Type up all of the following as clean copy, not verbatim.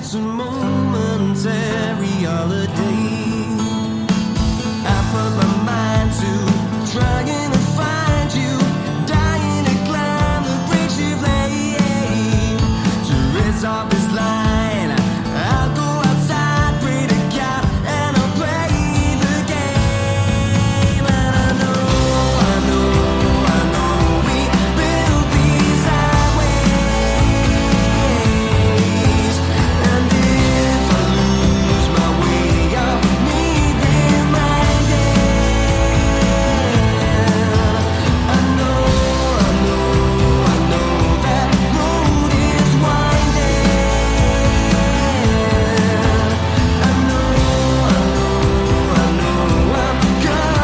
it's a momentary holiday. I put my mind to trying to find you, dying to climb the bridge you've laid. To resolve this line, I'll go outside, pray to God, and I'll play the game. And I know we build these highways. And if I lose my way, I'll need reminding. I know that road is winding. I know I'm coming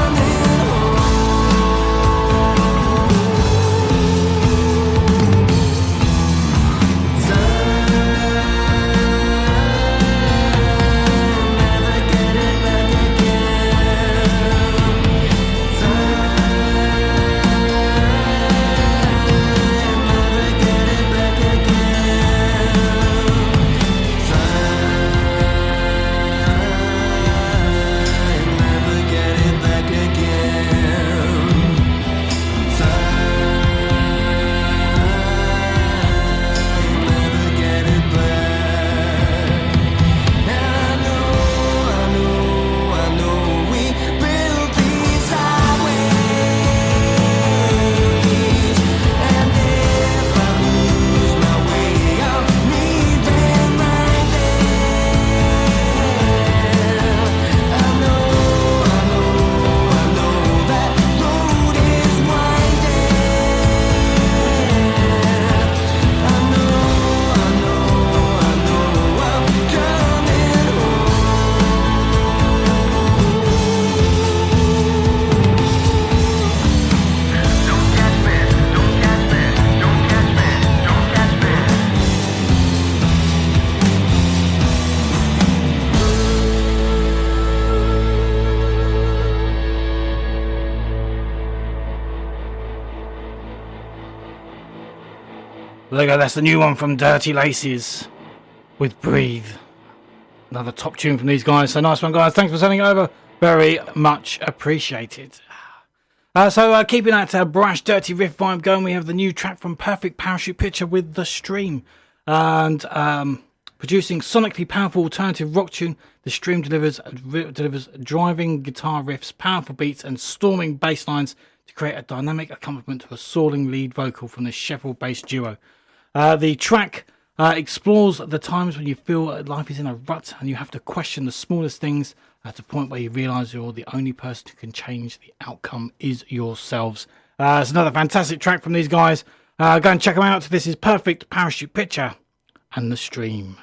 There you go, that's the new one from Dirty Laces with Breathe. Another top tune from these guys. So nice one, guys. Thanks for sending it over. Very much appreciated. So keeping that brash, dirty riff vibe going, we have the new track from PerfectParachutePicture with The Stream. And producing sonically powerful alternative rock tune, The Stream delivers driving guitar riffs, powerful beats and storming bass lines to create a dynamic accompaniment to a soaring lead vocal from this Sheffield-based duo. The track explores the times when you feel life is in a rut and you have to question the smallest things at a point where you realise you're the only person who can change the outcome is yourselves. It's another fantastic track from these guys. Go and check them out. This is PerfectParachutePicture and The Stream.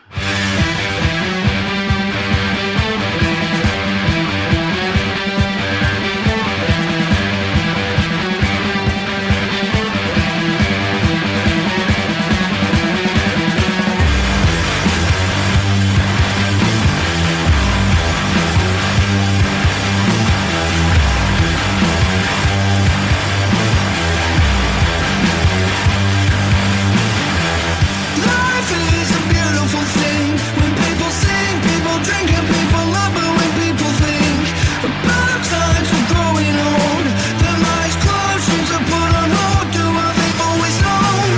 Life is a beautiful thing. When people sing, people drink and people love. But when people think about times we're growing old, their eyes closed, dreams are put on hold. Do what they've always known.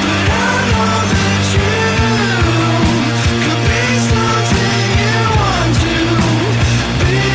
But I know that you could be something you want to be.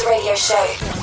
Unreleased radio show.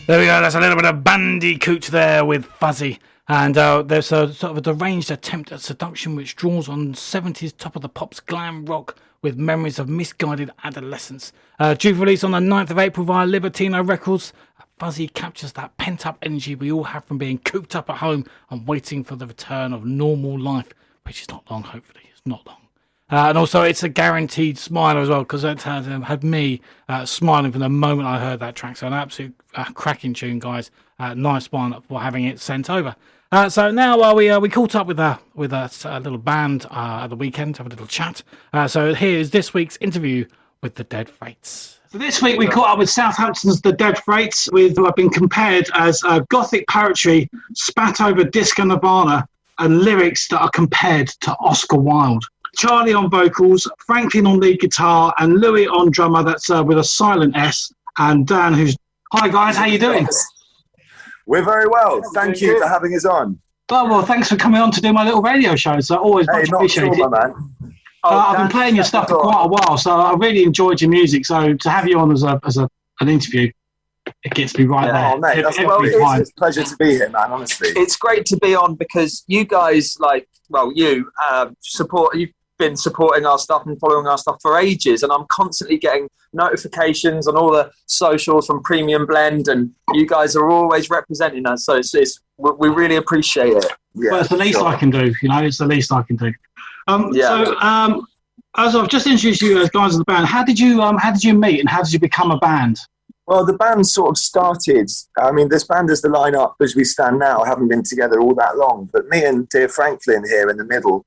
There we go, that's a little bit of Bandicoot there with Fuzzy. And there's a sort of a deranged attempt at seduction which draws on 70s top of the pops glam rock with memories of misguided adolescence. Due for release on the 9th of April via Libertino Records, Fuzzy captures that pent-up energy we all have from being cooped up at home and waiting for the return of normal life, which is not long, hopefully. It's not long. And also, it's a guaranteed smile as well, because it had me smiling from the moment I heard that track. So an absolute cracking tune, guys. Nice one for having it sent over. So now we caught up with a little band at the weekend to have a little chat. So here's this week's interview with the Dead Freights. So this week we caught up with Southampton's The Dead Freights, who have been compared as gothic poetry spat over disco nirvana and lyrics that are compared to Oscar Wilde. Charlie on vocals, Franklin on lead guitar, and Louis on drummer. That's with a silent S. And Dan, who's... Hi, guys. How you doing? We're very well. Thank you for having us on. Oh, well, thanks for coming on to do my little radio show. So always much appreciated. Not at all, my man. I've been playing your stuff for quite a while, so I really enjoyed your music. So to have you on as an interview, it gets me right there. Oh, mate, it's a pleasure to be here, man, honestly. It's great to be on because you guys, you've been supporting our stuff and following our stuff for ages, and I'm constantly getting notifications on all the socials from Premium Blend, and you guys are always representing us, so we really appreciate it. Yeah, well, it's the least I can do, it's the least I can do. So as I've just introduced you as guys of the band, how did you meet and how did you become a band? Well, the band sort of started, this band as the lineup as we stand now haven't been together all that long, but me and dear Franklin here in the middle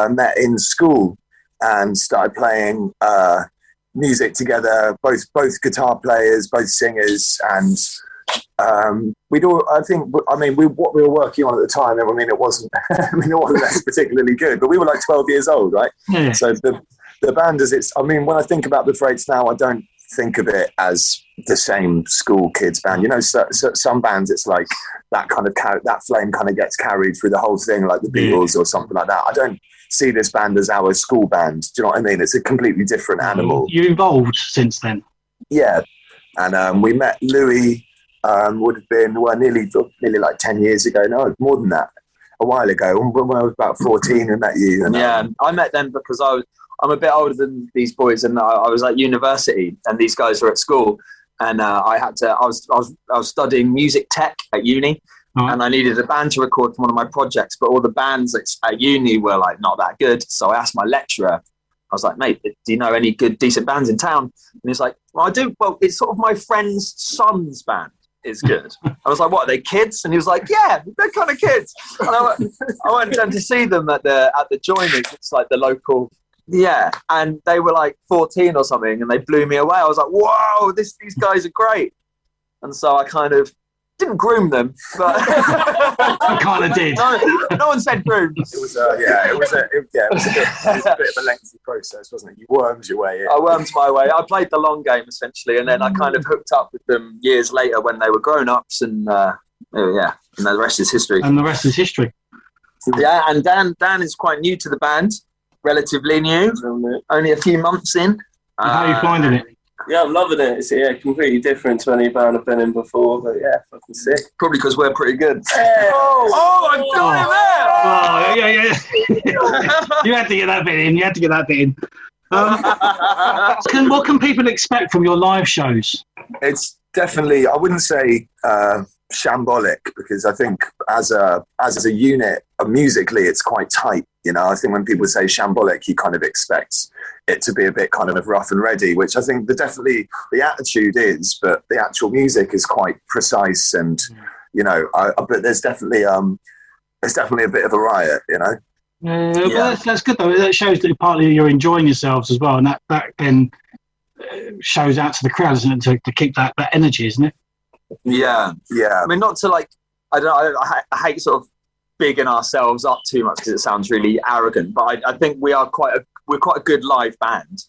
met in school and started playing music together, both guitar players, both singers, and what we were working on at the time, it wasn't particularly good, but we were like 12 years old, right? Yeah. So the band when I think about the Freights now, I don't think of it as the same school kids band. So some bands, it's like that kind of that flame kind of gets carried through the whole thing, like the Beatles or something like that. I don't see this band as our school band. Do you know what I mean? It's a completely different animal. You evolved since then. Yeah, and we met Louis. Would have been nearly like 10 years ago. No, more than that. A while ago, when I was about 14, we met you. And, I met them because I'm a bit older than these boys, and I was at university, and these guys were at school. and I was studying music tech at uni, and I needed a band to record for one of my projects, but all the bands at uni were like not that good. So I asked my lecturer, I was like, mate, do you know any good, decent bands in town? And he's like, well, I do. Well, it's sort of my friend's son's band is good. I was like, what, are they kids? And he was like, yeah, they're kind of kids. And I went down to see them at the Joiners. It's like the local, and they were like 14 or something, and they blew me away. I was like, whoa, these guys are great. And so I kind of didn't groom them, but I kind of did. No one said groom. It was a bit of a lengthy process, wasn't it? You wormed your way in. I wormed my way. I played the long game essentially, and then I kind of hooked up with them years later when they were grown-ups, and and the rest is history. And the rest is history. Yeah, and Dan is quite new to the band, relatively new, only a few months in. How are you finding it? Yeah, I'm loving it. It's completely different to any band I've been in before, but yeah, fucking sick. Probably because we're pretty good. Yeah. I've got Oh, yeah. You had to get that bit in. What can people expect from your live shows? It's definitely, I wouldn't say shambolic, because I think as a unit, musically, it's quite tight. You know, I think when people say shambolic, you kind of expect it to be a bit kind of rough and ready, which I think the attitude is, but the actual music is quite precise, and but there's definitely a bit of a riot, you know. Well, that's good though. That shows that partly you're enjoying yourselves as well, and that then shows out to the crowd, isn't it, to keep that energy, isn't it? Yeah. I mean, not to like, I hate sort of bigging ourselves up too much because it sounds really arrogant, but I think we're quite a good live band,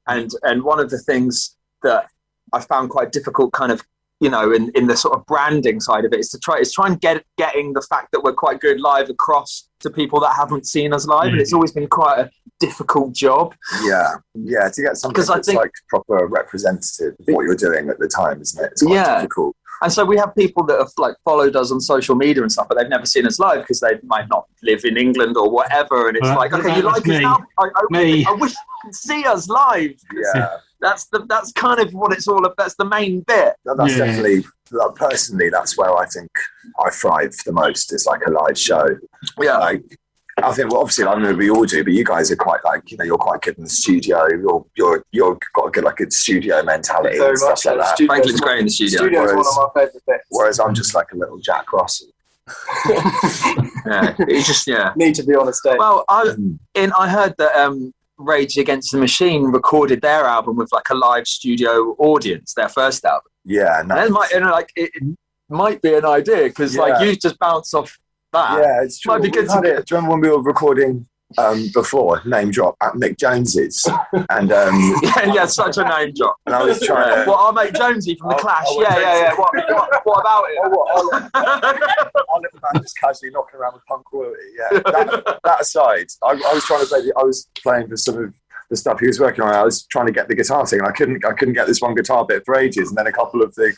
and one of the things that I found quite difficult, kind of, you know, in the sort of branding side of it, is to try and getting the fact that we're quite good live across to people that haven't seen us live, and it's always been quite a difficult job. Yeah, to get something that's like proper representative of what you're doing at the time, isn't it? It's quite difficult. And so we have people that have like followed us on social media and stuff, but they've never seen us live because they might not live in England or whatever. And it's like, okay, you like us now? I wish you could see us live. Yeah. That's kind of what it's all about. That's the main bit. That's definitely, like, personally, that's where I think I thrive the most. It's like a live show. Yeah. Like, I think, well, obviously, I know we all do, but you guys are quite like, you know, you're quite good in the studio. You're got a good studio mentality and stuff like that. Franklin's great in the studio. Studio's one of my favourite bits. Whereas I'm just like a little Jack Russell. You just need to be on a stage. Well, I heard that Rage Against the Machine recorded their album with like a live studio audience, their first album. Yeah, nice. And it might be an idea because like you just bounce off that. Yeah, it's true. Might be good. Do you remember when we were recording before, name drop, at Mick Jones's? And such a name drop. And I was trying to... Well, our mate Jonesy from The Clash. Yeah. What about it? Our little band just casually knocking around with punk royalty. Yeah, that aside, I was trying to play. I was playing for some of the stuff he was working on. I was trying to get the guitar thing, and I couldn't get this one guitar bit for ages. And then a couple of the